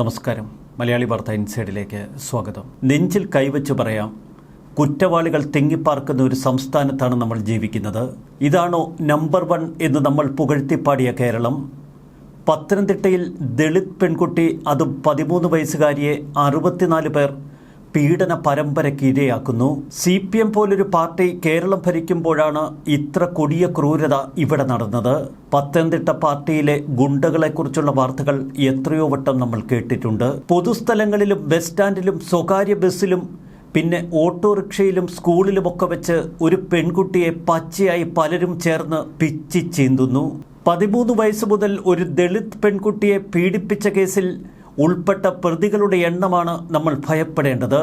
നമസ്കാരം. മലയാളി വാർത്ത ഇൻസൈഡിലേക്ക് സ്വാഗതം. നെഞ്ചിൽ കൈവച്ച് പറയാം, കുറ്റവാളികൾ തിങ്ങിപ്പാർക്കുന്ന ഒരു സംസ്ഥാനത്താണ് നമ്മൾ ജീവിക്കുന്നത്. ഇതാണോ നമ്പർ 1 എന്ന് നമ്മൾ പുകഴ്ത്തിപ്പാടിയ കേരളം? പത്തനംതിട്ടയിൽ ദളിത് പെൺകുട്ടി, അതും 13 വയസ്സുകാരിയെ 64 പേർ പീഡന പരമ്പരയ്ക്ക് ഇരയാക്കുന്നു. CPM പോലൊരു പാർട്ടി കേരളം ഭരിക്കുമ്പോഴാണ് ഇത്ര കൊടിയ ക്രൂരത ഇവിടെ നടന്നത്. പത്തനംതിട്ട പാർട്ടിയിലെ ഗുണ്ടകളെക്കുറിച്ചുള്ള വാർത്തകൾ എത്രയോ വട്ടം നമ്മൾ കേട്ടിട്ടുണ്ട്. പൊതുസ്ഥലങ്ങളിലും ബസ് സ്റ്റാൻഡിലും സ്വകാര്യ ബസ്സിലും പിന്നെ ഓട്ടോറിക്ഷയിലും സ്കൂളിലുമൊക്കെ വെച്ച് ഒരു പെൺകുട്ടിയെ പച്ചയായി പലരും ചേർന്ന് പിച്ചി ചീന്തുന്നു. 13 വയസ്സ് മുതൽ ഒരു ദളിത് പെൺകുട്ടിയെ പീഡിപ്പിച്ച കേസിൽ ഉൾപ്പെട്ട പ്രതികളുടെ എണ്ണമാണ് നമ്മൾ ഭയപ്പെടേണ്ടത്.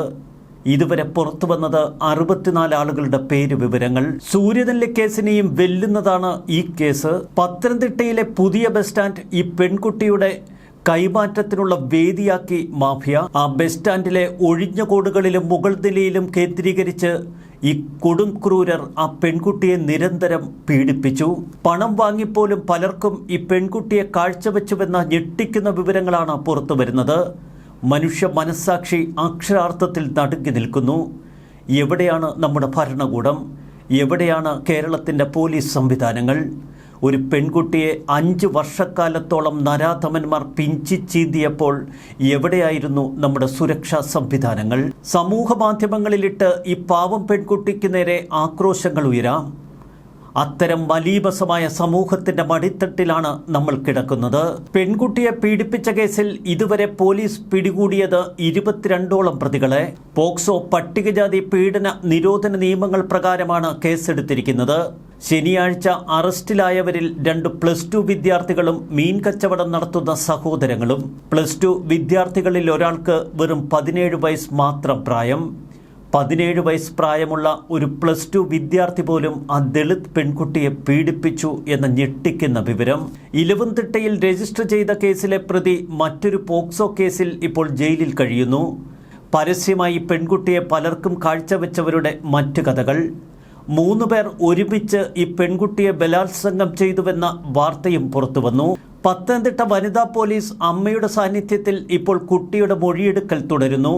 ഇതുവരെ പുറത്തു വന്നത് 64 ആളുകളുടെ പേര് വിവരങ്ങൾ. സൂര്യനെല്ലി കേസിനെയും വെല്ലുന്നതാണ് ഈ കേസ്. പത്തനംതിട്ടയിലെ പുതിയ ബസ് സ്റ്റാൻഡ് ഈ പെൺകുട്ടിയുടെ കൈമാറ്റത്തിനുള്ള വേദിയാക്കി മാഫിയ. ആ ബസ് സ്റ്റാൻഡിലെ ഒഴിഞ്ഞ കോണുകളിലും മുകൾ നിലയിലും കേന്ദ്രീകരിച്ച് ഈ കൊടും ക്രൂരർ ആ പെൺകുട്ടിയെ നിരന്തരം പീഡിപ്പിച്ചു. പണം വാങ്ങിപ്പോലും പലർക്കും ഈ പെൺകുട്ടിയെ കാഴ്ചവെച്ചുവെന്ന ഞെട്ടിക്കുന്ന വിവരങ്ങളാണ് പുറത്തു വരുന്നത്. മനുഷ്യ മനസ്സാക്ഷി അക്ഷരാർത്ഥത്തിൽ നടുങ്ങി നിൽക്കുന്നു. എവിടെയാണ് നമ്മുടെ ഭരണകൂടം? എവിടെയാണ് കേരളത്തിൻ്റെ പോലീസ് സംവിധാനങ്ങൾ? ഒരു പെൺകുട്ടിയെ 5 വർഷക്കാലത്തോളം നരാധമന്മാർ പിഞ്ചി ചീന്തിയപ്പോൾ എവിടെയായിരുന്നു നമ്മുടെ സുരക്ഷാ സംവിധാനങ്ങൾ? സമൂഹ മാധ്യമങ്ങളിലിട്ട് ഈ പാവം പെൺകുട്ടിക്ക് നേരെ ആക്രോശങ്ങൾ ഉയരാം. അത്തരം മലീമസമായ സമൂഹത്തിന്റെ മടിത്തട്ടിലാണ് നമ്മൾ കിടക്കുന്നത്. പെൺകുട്ടിയെ പീഡിപ്പിച്ച കേസിൽ ഇതുവരെ പോലീസ് പിടികൂടിയത് 22ഓളം പ്രതികളെ. പോക്സോ പട്ടികജാതി പീഡന നിരോധന നിയമങ്ങൾ പ്രകാരമാണ് കേസെടുത്തിരിക്കുന്നത്. ശനിയാഴ്ച അറസ്റ്റിലായവരിൽ 2 +2 വിദ്യാർത്ഥികളും മീൻ കച്ചവടം നടത്തുന്ന സഹോദരങ്ങളും. +2 വിദ്യാർത്ഥികളിൽ ഒരാൾക്ക് വെറും 17 വയസ്സ് മാത്രം പ്രായം. 17 വയസ്സ് പ്രായമുള്ള ഒരു +2 വിദ്യാർത്ഥി പോലും ആ ദളിത് പെൺകുട്ടിയെ പീഡിപ്പിച്ചു എന്ന ഞെട്ടിക്കുന്ന വിവരം. ഇലവുംതിട്ടയിൽ രജിസ്റ്റർ ചെയ്ത കേസിലെ പ്രതി മറ്റൊരു പോക്സോ കേസിൽ ഇപ്പോൾ ജയിലിൽ കഴിയുന്നു. പരസ്യമായി പെൺകുട്ടിയെ പലർക്കും കാഴ്ചവെച്ചവരുടെ മറ്റു കഥകൾ. 3 പേർ ഒരുമിച്ച് ഈ പെൺകുട്ടിയെ ബലാത്സംഗം ചെയ്തുവെന്ന വാർത്തയും പുറത്തുവന്നു. പത്തനംതിട്ട വനിതാ പോലീസ് അമ്മയുടെ സാന്നിധ്യത്തിൽ ഇപ്പോൾ കുട്ടിയുടെ മൊഴിയെടുക്കൽ തുടരുന്നു.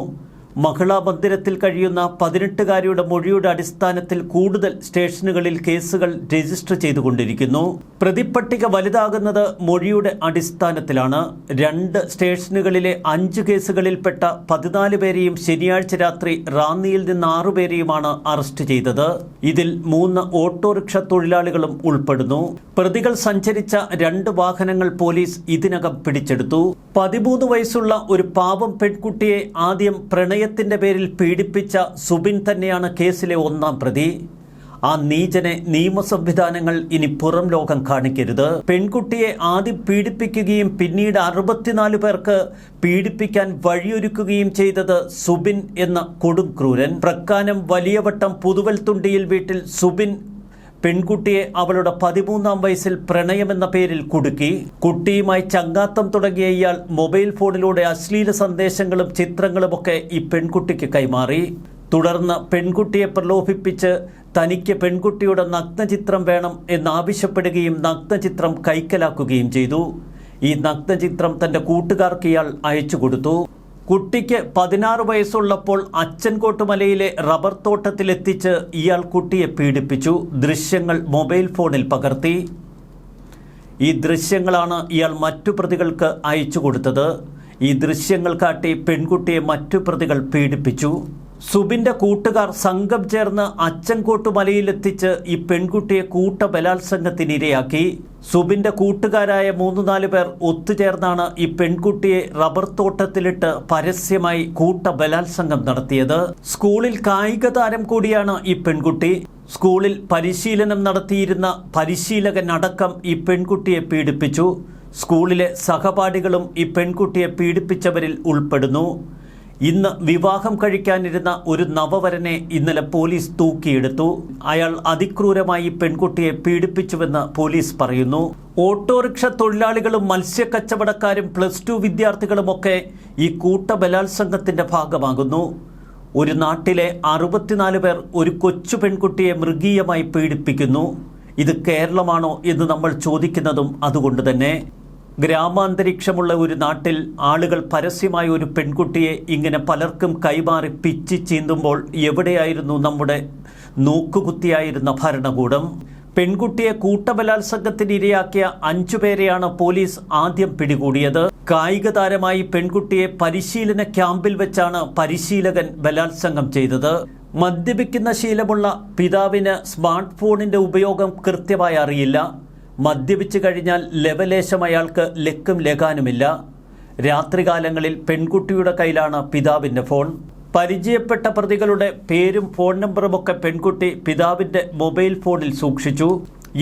മഹിളാ മന്ദിരത്തിൽ കഴിയുന്ന 18-കാരിയുടെ മൊഴിയുടെ അടിസ്ഥാനത്തിൽ കൂടുതൽ സ്റ്റേഷനുകളിൽ കേസുകൾ രജിസ്റ്റർ ചെയ്തുകൊണ്ടിരിക്കുന്നു. പ്രതിപ്പട്ടിക വലുതാകുന്നത് മൊഴിയുടെ അടിസ്ഥാനത്തിലാണ്. 2 സ്റ്റേഷനുകളിലെ 5 കേസുകളിൽപ്പെട്ട 14 പേരെയും ശനിയാഴ്ച രാത്രി റാന്നിയിൽ നിന്ന് 6 പേരെയുമാണ് അറസ്റ്റ് ചെയ്തത്. ഇതിൽ 3 ഓട്ടോറിക്ഷ തൊഴിലാളികളും ഉൾപ്പെടുന്നു. പ്രതികൾ സഞ്ചരിച്ച 2 വാഹനങ്ങൾ പോലീസ് ഇതിനകം പിടിച്ചെടുത്ു. 13 വയസ്സുള്ള ഒരു പാവം പെൺകുട്ടിയെ ആദ്യം പ്രണയത്തിന്റെ പേരിൽ പീഡിപ്പിച്ച സുബിൻ തന്നെയാണ് കേസിലെ 1ാം പ്രതി. ആ നീചനെ നിയമ സംവിധാനങ്ങൾ ഇനി പുറം ലോകം കാണിക്കരുത്. പെൺകുട്ടിയെ ആദ്യം പീഡിപ്പിക്കുകയും പിന്നീട് 64 പേർക്ക് പീഡിപ്പിക്കാൻ വഴിയൊരുക്കുകയും ചെയ്തത് സുബിൻ എന്ന കൊടും ക്രൂരൻ. പ്രക്കാനം വലിയവട്ടം പുതുവൽത്തുണ്ടിയിൽ വീട്ടിൽ സുബിൻ പെൺകുട്ടിയെ അവളുടെ 13ാം വയസ്സിൽ പ്രണയമെന്ന പേരിൽ കുടുക്കി. കുട്ടിയുമായി ചങ്ങാത്തം തുടങ്ങിയ ഇയാൾ മൊബൈൽ ഫോണിലൂടെ അശ്ലീല സന്ദേശങ്ങളും ചിത്രങ്ങളുമൊക്കെ ഈ പെൺകുട്ടിക്ക് കൈമാറി. തുടർന്ന് പെൺകുട്ടിയെ പ്രലോഭിപ്പിച്ച് തനിക്ക് പെൺകുട്ടിയുടെ നഗ്നചിത്രം വേണം എന്നാവശ്യപ്പെടുകയും നഗ്നചിത്രം കൈക്കലാക്കുകയും ചെയ്തു. ഈ നഗ്നചിത്രം തൻ്റെ കൂട്ടുകാർക്ക് ഇയാൾ അയച്ചു കൊടുത്തു. കുട്ടിക്ക് 16 വയസ്സുള്ളപ്പോൾ അച്ചൻകോട്ടുമലയിലെ റബ്ബർ തോട്ടത്തിലെത്തിച്ച് ഇയാൾ കുട്ടിയെ പീഡിപ്പിച്ചു. ദൃശ്യങ്ങൾ മൊബൈൽ ഫോണിൽ പകർത്തി. ഈ ദൃശ്യങ്ങളാണ് ഇയാൾ മറ്റു പ്രതികൾക്ക് അയച്ചു കൊടുത്തത്. ഈ ദൃശ്യങ്ങൾ കാട്ടി പെൺകുട്ടിയെ മറ്റു പ്രതികൾ പീഡിപ്പിച്ചു. സുബിന്റെ കൂട്ടുകാർ സംഘം ചേർന്ന് അച്ചൻകോട്ടുമലയിലെത്തിച്ച് ഈ പെൺകുട്ടിയെ കൂട്ടബലാത്സംഗത്തിനിരയാക്കി. സുബിന്റെ കൂട്ടുകാരായ 3-4 പേർ ഒത്തുചേർന്നാണ് ഈ പെൺകുട്ടിയെ റബ്ബർ തോട്ടത്തിലിട്ട് പരസ്യമായി കൂട്ടബലാത്സംഗം നടത്തിയത്. സ്കൂളിൽ കായിക താരം കൂടിയാണ് ഈ പെൺകുട്ടി. സ്കൂളിൽ പരിശീലനം നടത്തിയിരുന്ന പരിശീലകൻ അടക്കം ഈ പെൺകുട്ടിയെ പീഡിപ്പിച്ചു. സ്കൂളിലെ സഹപാഠികളും ഈ പെൺകുട്ടിയെ പീഡിപ്പിച്ചവരിൽ ഉൾപ്പെടുന്നു. ഇന്ന് വിവാഹം കഴിക്കാനിരുന്ന ഒരു നവവരനെ ഇന്നലെ പോലീസ് തൂക്കിയെടുത്തു. അയാൾ അതിക്രൂരമായി പെൺകുട്ടിയെ പീഡിപ്പിച്ചുവെന്ന് പോലീസ് പറയുന്നു. ഓട്ടോറിക്ഷ തൊഴിലാളികളും മത്സ്യക്കച്ചവടക്കാരും +2 വിദ്യാർത്ഥികളുമൊക്കെ ഈ കൂട്ടബലാത്സംഗത്തിന്റെ ഭാഗമാകുന്നു. ഒരു നാട്ടിലെ 64 പേർ ഒരു കൊച്ചു പെൺകുട്ടിയെ മൃഗീയമായി പീഡിപ്പിക്കുന്നു. ഇത് കേരളമാണോ എന്ന് നമ്മൾ ചോദിക്കുന്നതും അതുകൊണ്ട് തന്നെ. ഗ്രാമാന്തരീക്ഷമുള്ള ഒരു നാട്ടിൽ ആളുകൾ പരസ്യമായ ഒരു പെൺകുട്ടിയെ ഇങ്ങനെ പലർക്കും കൈമാറി പിച്ചി ചീന്തുമ്പോൾ എവിടെയായിരുന്നു നമ്മുടെ നോക്കുകുത്തിയായിരുന്ന ഭരണകൂടം? പെൺകുട്ടിയെ കൂട്ടബലാത്സംഗത്തിന് ഇരയാക്കിയ 5 പേരെയാണ് പോലീസ് ആദ്യം പിടികൂടിയത്. കായിക താരമായി പെൺകുട്ടിയെ പരിശീലന ക്യാമ്പിൽ വെച്ചാണ് പരിശീലകൻ ബലാത്സംഗം ചെയ്തത്. മദ്യപിക്കുന്ന ശീലമുള്ള പിതാവിന് സ്മാർട്ട് ഫോണിന്റെ ഉപയോഗം കൃത്യമായി അറിയില്ല. മദ്യപിച്ചു കഴിഞ്ഞാൽ ലവലേശം അയാൾക്ക് ലക്കും ലഗാനുമില്ല. രാത്രികാലങ്ങളിൽ പെൺകുട്ടിയുടെ കയ്യിലാണ് പിതാവിൻ്റെ ഫോൺ. പരിചയപ്പെട്ട പ്രതികളുടെ പേരും ഫോൺ നമ്പറുമൊക്കെ പെൺകുട്ടി പിതാവിൻ്റെ മൊബൈൽ ഫോണിൽ സൂക്ഷിച്ചു.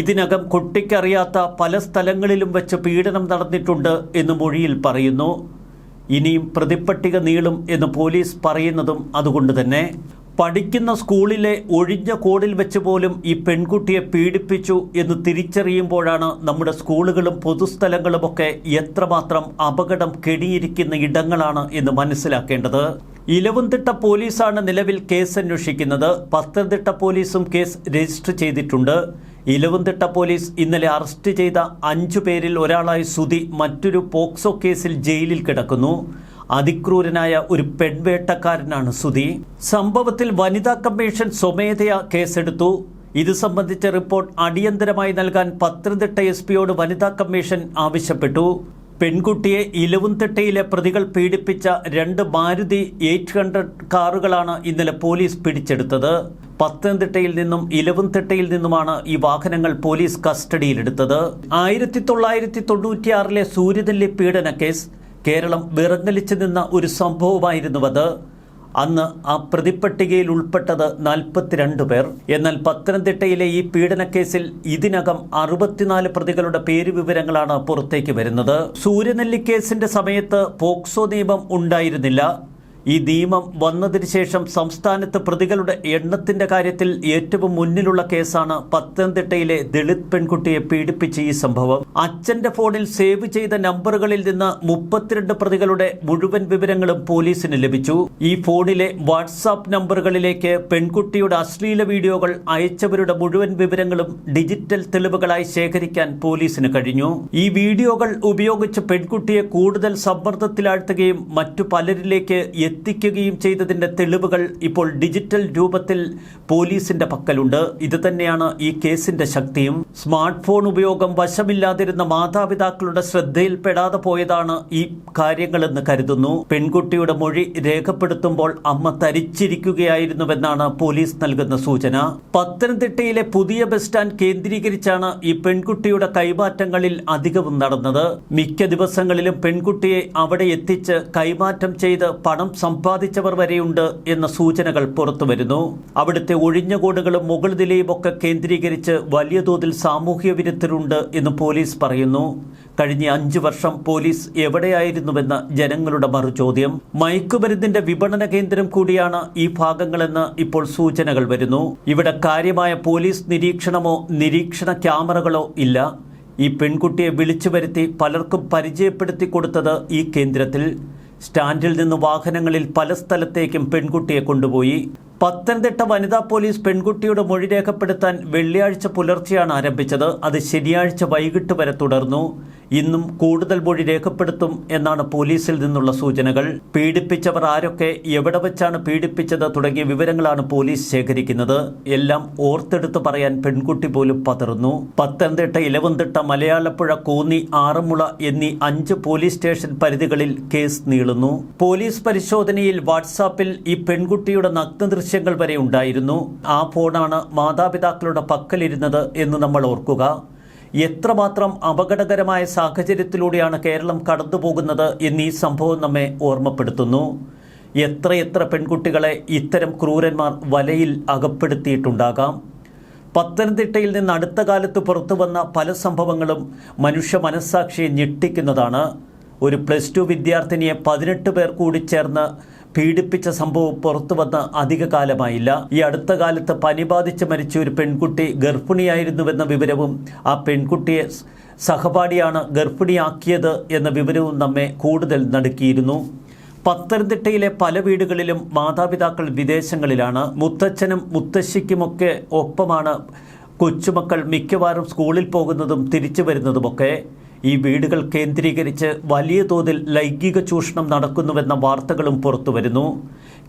ഇതിനകം കുട്ടിക്കറിയാത്ത പല സ്ഥലങ്ങളിലും വെച്ച് പീഡനം നടന്നിട്ടുണ്ട് എന്ന് മൊഴിയിൽ പറയുന്നു. ഇനിയും പ്രതിപ്പട്ടിക നീളും എന്ന് പോലീസ് പറയുന്നതും അതുകൊണ്ട് തന്നെ. പഠിക്കുന്ന സ്കൂളിലെ ഒഴിഞ്ഞ കോഡിൽ വെച്ച് പോലും ഈ പെൺകുട്ടിയെ പീഡിപ്പിച്ചു എന്ന് തിരിച്ചറിയുമ്പോഴാണ് നമ്മുടെ സ്കൂളുകളും പൊതുസ്ഥലങ്ങളുമൊക്കെ എത്രമാത്രം അപകടം കെടിയിരിക്കുന്ന ഇടങ്ങളാണ് എന്ന് മനസ്സിലാക്കേണ്ടത്. ഇലവുംതിട്ട പോലീസാണ് നിലവിൽ കേസ് അന്വേഷിക്കുന്നത്. പത്തനംതിട്ട പോലീസും കേസ് രജിസ്റ്റർ ചെയ്തിട്ടുണ്ട്. ഇലവുംതിട്ട പോലീസ് ഇന്നലെ അറസ്റ്റ് ചെയ്ത 5 പേരിൽ ഒരാളായ സുധി മറ്റൊരു പോക്സോ കേസിൽ ജയിലിൽ കിടക്കുന്നു. അതിക്രൂരനായ ഒരു പെൺവേട്ടക്കാരനാണ് സുധി. സംഭവത്തിൽ വനിതാ കമ്മീഷൻ സ്വമേധയാ കേസെടുത്തു. ഇത് സംബന്ധിച്ച റിപ്പോർട്ട് അടിയന്തരമായി നൽകാൻ പത്തനംതിട്ട SP-യോട് വനിതാ കമ്മീഷൻ ആവശ്യപ്പെട്ടു. പെൺകുട്ടിയെ ഇലവുംതിട്ടയിലെ പ്രതികൾ പീഡിപ്പിച്ച 2 മാരുതി 800 കാറുകളാണ് ഇന്നലെ പോലീസ് പിടിച്ചെടുത്തത്. പത്തനംതിട്ടയിൽ നിന്നും ഇലവുംതിട്ടയിൽ നിന്നുമാണ് ഈ വാഹനങ്ങൾ പോലീസ് കസ്റ്റഡിയിലെടുത്തത്. 1996 സൂര്യനെല്ലി പീഡന കേസ് കേരളം വിറങ്ങലിച്ചു നിന്ന ഒരു സംഭവമായിരുന്നുവത്. അന്ന് ആ പ്രതിപ്പട്ടികയിൽ ഉൾപ്പെട്ടത് 42 പേർ. എന്നാൽ പത്തനംതിട്ടയിലെ ഈ പീഡനക്കേസിൽ ഇതിനകം 64 പ്രതികളുടെ പേരുവിവരങ്ങളാണ് പുറത്തേക്ക് വരുന്നത്. സൂര്യനെല്ലി കേസിന്റെ സമയത്ത് പോക്സോ നിയമം ഉണ്ടായിരുന്നില്ല. ഈ നിയമം വന്നതിന് ശേഷം സംസ്ഥാനത്ത് പ്രതികളുടെ എണ്ണത്തിന്റെ കാര്യത്തിൽ ഏറ്റവും മുന്നിലുള്ള കേസാണ് പത്തനംതിട്ടയിലെ ദളിത് പെൺകുട്ടിയെ പീഡിപ്പിച്ച ഈ സംഭവം. അച്ഛന്റെ ഫോണിൽ സേവ് ചെയ്ത നമ്പറുകളിൽ നിന്ന് 32 പ്രതികളുടെ മുഴുവൻ വിവരങ്ങളും പോലീസിന് ലഭിച്ചു. ഈ ഫോണിലെ വാട്സാപ്പ് നമ്പറുകളിലേക്ക് പെൺകുട്ടിയുടെ അശ്ലീല വീഡിയോകൾ അയച്ചവരുടെ മുഴുവൻ വിവരങ്ങളും ഡിജിറ്റൽ തെളിവുകളായി ശേഖരിക്കാൻ പോലീസിന് കഴിഞ്ഞു. ഈ വീഡിയോകൾ ഉപയോഗിച്ച് പെൺകുട്ടിയെ കൂടുതൽ സമ്മർദ്ദത്തിലാഴ്ത്തുകയും മറ്റു പലരിലേക്ക് എത്തിക്കുകയും ചെയ്തതിന്റെ തെളിവുകൾ ഇപ്പോൾ ഡിജിറ്റൽ രൂപത്തിൽ പോലീസിന്റെ പക്കലുണ്ട്. ഇത് തന്നെയാണ് ഈ കേസിന്റെ ശക്തിയും. സ്മാർട്ട് ഫോൺ ഉപയോഗം വശമില്ലാതിരുന്ന മാതാപിതാക്കളുടെ ശ്രദ്ധയിൽപ്പെടാതെ പോയതാണ് ഈ കാര്യങ്ങളെന്ന് കരുതുന്നു. പെൺകുട്ടിയുടെ മൊഴി രേഖപ്പെടുത്തുമ്പോൾ അമ്മ തരിച്ചിരിക്കുകയായിരുന്നുവെന്നാണ് പോലീസ് നൽകുന്ന സൂചന. പത്തനംതിട്ടയിലെ പുതിയ ബസ് സ്റ്റാൻഡ് കേന്ദ്രീകരിച്ചാണ് ഈ പെൺകുട്ടിയുടെ കൈമാറ്റങ്ങളിൽ അധികവും നടന്നത്. മിക്ക ദിവസങ്ങളിലും പെൺകുട്ടിയെ അവിടെ എത്തിച്ച് കൈമാറ്റം ചെയ്ത് പണം സമ്പാദിച്ചവർ വരെയുണ്ട് എന്ന സൂചനകൾ പുറത്തുവരുന്നു. അവിടുത്തെ ഒഴിഞ്ഞ കോടുകളും മുകൾ നിലയും ഒക്കെ കേന്ദ്രീകരിച്ച് വലിയ തോതിൽ സാമൂഹ്യ വിരുദ്ധരുണ്ട് എന്ന് പോലീസ് പറയുന്നു. കഴിഞ്ഞ 5 വർഷം പോലീസ് എവിടെയായിരുന്നുവെന്ന ജനങ്ങളുടെ മറുചോദ്യം. മയക്കുമരുന്നിന്റെ വിപണന കേന്ദ്രം കൂടിയാണ് ഈ ഭാഗങ്ങളെന്ന് ഇപ്പോൾ സൂചനകൾ വരുന്നു. ഇവിടെ കാര്യമായ പോലീസ് നിരീക്ഷണമോ നിരീക്ഷണ ക്യാമറകളോ ഇല്ല. ഈ പെൺകുട്ടിയെ വിളിച്ചു വരുത്തി പലർക്കും പരിചയപ്പെടുത്തി കൊടുത്തത് ഈ കേന്ദ്രത്തിൽ. സ്റ്റാൻഡിൽ നിന്ന് വാഹനങ്ങളിൽ പല സ്ഥലത്തേക്കും പെൺകുട്ടിയെ കൊണ്ടുപോയി. പത്തനംതിട്ട വനിതാ പോലീസ് പെൺകുട്ടിയുടെ മൊഴി രേഖപ്പെടുത്താൻ വെള്ളിയാഴ്ച പുലർച്ചെയാണ് ആരംഭിച്ചത്. അത് ശനിയാഴ്ച വൈകിട്ട് വരെ തുടർന്നു. ഇന്നും കൂടുതൽ മൊഴി രേഖപ്പെടുത്തും എന്നാണ് പോലീസിൽ നിന്നുള്ള സൂചനകൾ. പീഡിപ്പിച്ചവർ ആരൊക്കെ, എവിടെ വെച്ചാണ് പീഡിപ്പിച്ചത് തുടങ്ങിയ വിവരങ്ങളാണ് പോലീസ് ശേഖരിക്കുന്നത്. എല്ലാം ഓർത്തെടുത്ത് പറയാൻ പെൺകുട്ടി പോലും പതറുന്നു. പത്തനംതിട്ട, ഇലവുംതിട്ട, മലയാളപ്പുഴ, കോന്നി, ആറന്മുള എന്നീ 5 പോലീസ് സ്റ്റേഷൻ പരിധികളിൽ കേസ് നീളുന്നു. പോലീസ് പരിശോധനയിൽ വാട്സാപ്പിൽ ഈ പെൺകുട്ടിയുടെ നഗ്ന ദൃശ്യങ്ങൾ വരെ ഉണ്ടായിരുന്നു. ആ ഫോണാണ് മാതാപിതാക്കളുടെ പക്കലിരുന്നത് എന്ന് നമ്മൾ ഓർക്കുക. എത്രമാത്രം അപകടകരമായ സാഹചര്യത്തിലൂടെയാണ് കേരളം കടന്നുപോകുന്നത് എന്നീ സംഭവം നമ്മെ ഓർമ്മപ്പെടുത്തുന്നു. എത്രയെത്ര പെൺകുട്ടികളെ ഇത്തരം ക്രൂരന്മാർ വലയിൽ അകപ്പെടുത്തിയിട്ടുണ്ടാകാം. പത്തനംതിട്ടയിൽ നിന്ന് അടുത്ത കാലത്ത് പുറത്തു വന്ന പല സംഭവങ്ങളും മനുഷ്യ മനസ്സാക്ഷിയെ ഞെട്ടിക്കുന്നതാണ്. ഒരു +2 വിദ്യാർത്ഥിനിയെ 18 പേർ കൂടി ചേർന്ന് പീഡിപ്പിച്ച സംഭവം പുറത്തു വന്ന് അധിക കാലമായില്ല. ഈ അടുത്ത കാലത്ത് പനി ബാധിച്ച് മരിച്ച ഒരു പെൺകുട്ടി ഗർഭിണിയായിരുന്നുവെന്ന വിവരവും ആ പെൺകുട്ടിയെ സഹപാഠിയാണ് ഗർഭിണിയാക്കിയത് എന്ന വിവരവും നമ്മെ കൂടുതൽ നടുക്കിയിരുന്നു. പത്തനംതിട്ടയിലെ പല വീടുകളിലും മാതാപിതാക്കൾ വിദേശങ്ങളിലാണ്. മുത്തച്ഛനും മുത്തശ്ശിക്കുമൊക്കെ ഒപ്പമാണ് കൊച്ചുമക്കൾ മിക്കവാറും സ്കൂളിൽ പോകുന്നതും തിരിച്ചു വരുന്നതുമൊക്കെ. ഈ വീടുകൾ കേന്ദ്രീകരിച്ച് വലിയ തോതിൽ ലൈംഗിക ചൂഷണം നടക്കുന്നുവെന്ന വാർത്തകളും പുറത്തുവരുന്നു.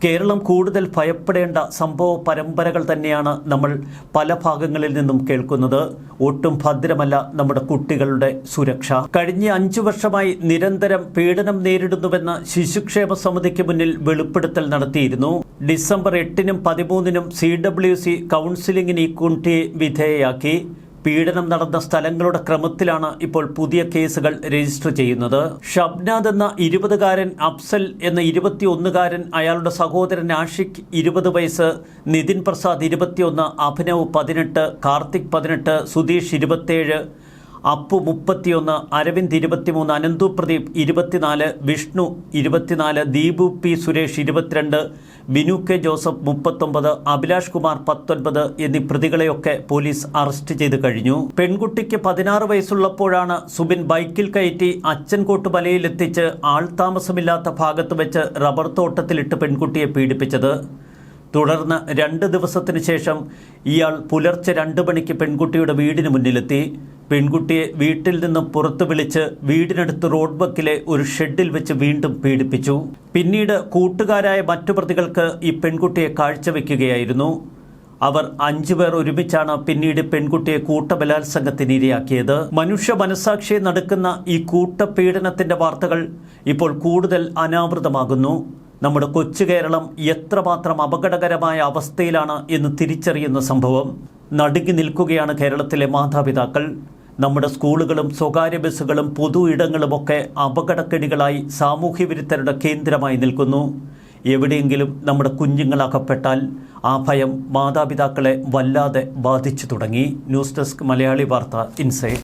കേരളം കൂടുതൽ ഭയപ്പെടേണ്ട സംഭവ പരമ്പരകൾ തന്നെയാണ് നമ്മൾ പല ഭാഗങ്ങളിൽ നിന്നും കേൾക്കുന്നത്. ഒട്ടും ഭദ്രമല്ല നമ്മുടെ കുട്ടികളുടെ സുരക്ഷ. കഴിഞ്ഞ 5 വർഷമായി നിരന്തരം പീഡനം നേരിടുന്നുവെന്ന് ശിശുക്ഷേമ സമിതിക്ക് മുന്നിൽ വെളിപ്പെടുത്തൽ നടത്തിയിരുന്നു. ഡിസംബർ 8-നും 13-നും CWC കൗൺസിലിംഗിന് ഈ കുട്ടിയെ വിധേയയാക്കി. പീഡനം നടന്ന സ്ഥലങ്ങളുടെ ക്രമത്തിലാണ് ഇപ്പോൾ പുതിയ കേസുകൾ രജിസ്റ്റർ ചെയ്യുന്നത്. ഷബ്നാദ് എന്ന 20-കാരൻ, അഫ്സൽ എന്ന 21-കാരൻ, അയാളുടെ സഹോദരൻ ആഷിഖ് 20 വയസ്സ്, നിതിൻ പ്രസാദ് 21, അഭിനവ് 18, കാർത്തിക് 18, സുധീഷ് 27, അപ്പു 31, അരവിന്ദ് 23, അനന്തു പ്രദീപ് 24, വിഷ്ണു 24, ദീപു പി സുരേഷ് 22, ബിനു കെ ജോസഫ് 39, അഭിലാഷ് കുമാർ 19 എന്നീ പ്രതികളെയൊക്കെ പോലീസ് അറസ്റ്റ് ചെയ്ത് കഴിഞ്ഞു. പെൺകുട്ടിക്ക് 16 വയസ്സുള്ളപ്പോഴാണ് സുബിൻ ബൈക്കിൽ കയറ്റി അച്ചൻകോട്ട് മലയിലെത്തിച്ച് ആൾതാമസമില്ലാത്ത ഭാഗത്ത് വെച്ച് റബ്ബർ തോട്ടത്തിലിട്ട് പെൺകുട്ടിയെ പീഡിപ്പിച്ചത്. തുടർന്ന് 2 ദിവസത്തിന് ശേഷം ഇയാൾ പുലർച്ചെ 2 മണിക്ക് പെൺകുട്ടിയുടെ വീടിന് മുന്നിലെത്തി. പെൺകുട്ടിയെ വീട്ടിൽ നിന്ന് പുറത്തു വിളിച്ച് വീടിനടുത്ത് റോഡ് വക്കിലെ ഒരു ഷെഡിൽ വെച്ച് വീണ്ടും പീഡിപ്പിച്ചു. പിന്നീട് കൂട്ടുകാരായ മറ്റു പ്രതികൾക്ക് ഈ പെൺകുട്ടിയെ കാഴ്ചവെക്കുകയായിരുന്നു. അവർ 5 പേർ ഒരുമിച്ചാണ് പിന്നീട് പെൺകുട്ടിയെ കൂട്ടബലാത്സംഗത്തിന് ഇരയാക്കിയത്. മനുഷ്യ മനസാക്ഷിയെ നടുക്കുന്ന ഈ കൂട്ടപീഡനത്തിന്റെ വാർത്തകൾ ഇപ്പോൾ കൂടുതൽ അനാവൃതമാകുന്നു. നമ്മുടെ കൊച്ചു കേരളം എത്രമാത്രം അപകടകരമായ അവസ്ഥയിലാണ് എന്ന് തിരിച്ചറിയുന്ന സംഭവം. നടുങ്ങി നിൽക്കുകയാണ് കേരളത്തിലെ മാതാപിതാക്കൾ. നമ്മുടെ സ്കൂളുകളും സ്വകാര്യ ബസ്സുകളും പൊതു ഇടങ്ങളുമൊക്കെ അപകടക്കെണികളായി സാമൂഹ്യവിരുദ്ധരുടെ കേന്ദ്രമായി നിൽക്കുന്നു. എവിടെയെങ്കിലും നമ്മുടെ കുഞ്ഞുങ്ങൾ അകപ്പെട്ടാൽ ആ ഭയം മാതാപിതാക്കളെ വല്ലാതെ ബാധിച്ചു തുടങ്ങി. ന്യൂസ് ഡെസ്ക് മലയാളി വാർത്ത ഇൻസൈറ്റ്.